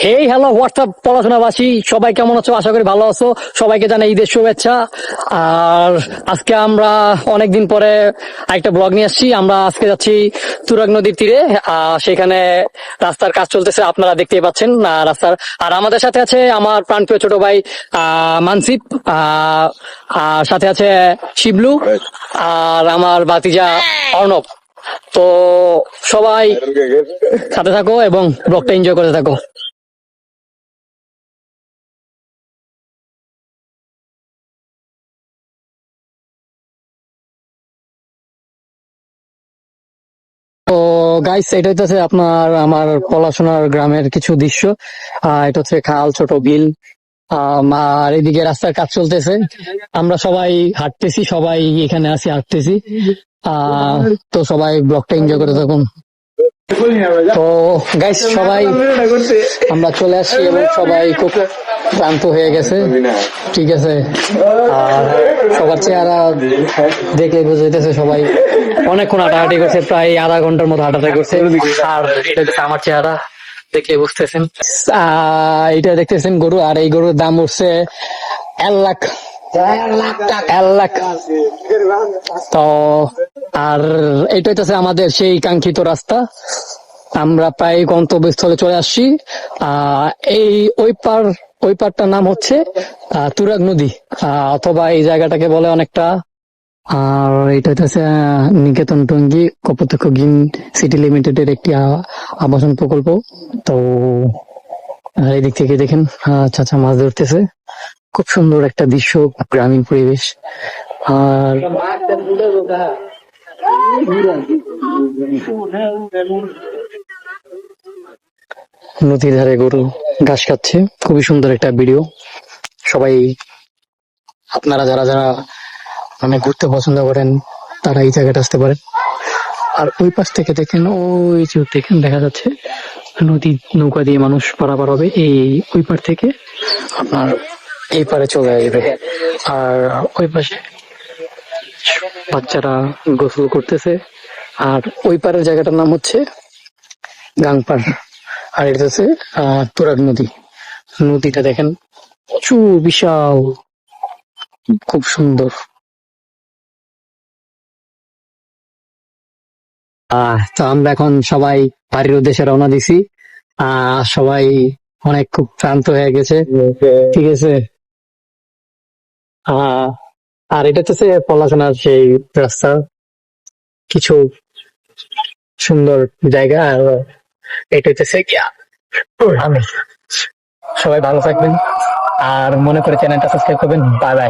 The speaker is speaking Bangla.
হেই হ্যালো হোয়াটসঅ্যাপ পড়াশোনাবাসী, সবাই কেমন আছো? আশা করি ভালো আছো। সবাইকে জানাই ঈদের শুভেচ্ছা। আর আজকে আমরা অনেকদিন পরে একটা ব্লগ নিয়ে আসছি। আমরা আজকে যাচ্ছি তুরাগ নদীর তীরে। সেখানে রাস্তার কাজ চলতেছে, আপনারা দেখতেই পাচ্ছেন রাস্তার। আর আমাদের সাথে আছে আমার প্রাণপ্রিয় ছোট ভাই মানসিপ, আর সাথে আছে শিবলু, আর আমার ভাতিজা অর্ণব। তো সবাই সাথে থাকো এবং ব্লগটা এনজয় করতে থাকো। তো গাইস, এটা হচ্ছে আপনার আমার পড়াশোনার গ্রামের কিছু দৃশ্য। এটা হচ্ছে খাল, ছোট বিল, আর এদিকে রাস্তার কাজ চলতেছে। আমরা সবাই হাঁটতেছি, সবাই এখানে আছি হাঁটতেছি। আহ তো সবাই ব্লগটা এনজয় করে থাকুন। তো গাইস, সবাই আমরা চলে আসছি এবং সবাই খুব ক্লান্ত হয়ে গেছে। ঠিক আছে, আর সবার চেহারা দেখে বুঝাইতেছে সবাই অনেকক্ষণ হাঁটাহাঁটি করছে, প্রায় আধা ঘন্টার মতো হাঁটাহাঁটি করছে। আর এটা হচ্ছে আমার চেহারা দেখে বুঝতেছেন। এটা দেখতেছেন গরু, আর এই গরুর দাম উঠছে 1 লাখ। 1 লাখ। তো আর এটা হচ্ছে আমাদের সেই কাঙ্ক্ষিত রাস্তা। আমরা প্রায় গন্তব্যস্থলে চলে আসছি। আহ এই ওই পারটার নাম হচ্ছে তুরাগ নদী, অথবা এই জায়গাটাকে বলে অনেকটা। আর এটা হচ্ছে নিকেতন টঙ্গী কপোতাক্ষ গ্রিন সিটি লিমিটেডের একটি আবাসন প্রকল্প। তো এই দিক থেকে দেখেন চাচা মাছ ধরতেছে। খুব সুন্দর একটা দৃশ্য, গ্রামীণ পরিবেশ। আর নদীর ধারে গরু ঘাস খাচ্ছে, খুবই সুন্দর একটা ভিডিও। সবাই, আপনারা যারা যারা মানে ঘুরতে পছন্দ করেন তারা এই জায়গাটা আসতে পারেন। আর ওই পাশ থেকে দেখেন, ওই যে দেখেন দেখা যাচ্ছে নদী, নৌকা দিয়ে মানুষ পারাপার হবে এই ওই পার থেকে আপনার এই পারে চলে আসবে। আর ওই পাশে বাচ্চারা গোসল করতেছে। আর ওই পারের জায়গাটার নাম হচ্ছে গাংপার। আর এটা হচ্ছে তুরাগ নদী। নদীটা দেখেন প্রচুর বিশাল, খুব সুন্দর। তো আমরা এখন সবাই বাড়ির উদ্দেশ্যে রওনা দিছি। সবাই অনেক খুব ক্লান্ত হয়ে গেছে। ঠিক আছে। আহ আর এটা হচ্ছে পড়াশোনার সেই রাস্তা, কিছু সুন্দর জায়গা। আর এটা হচ্ছে গিয়া আমি। সবাই ভালো থাকবেন, আর মনে করে চ্যানেলটা সাবস্ক্রাইব করবেন। Bye bye.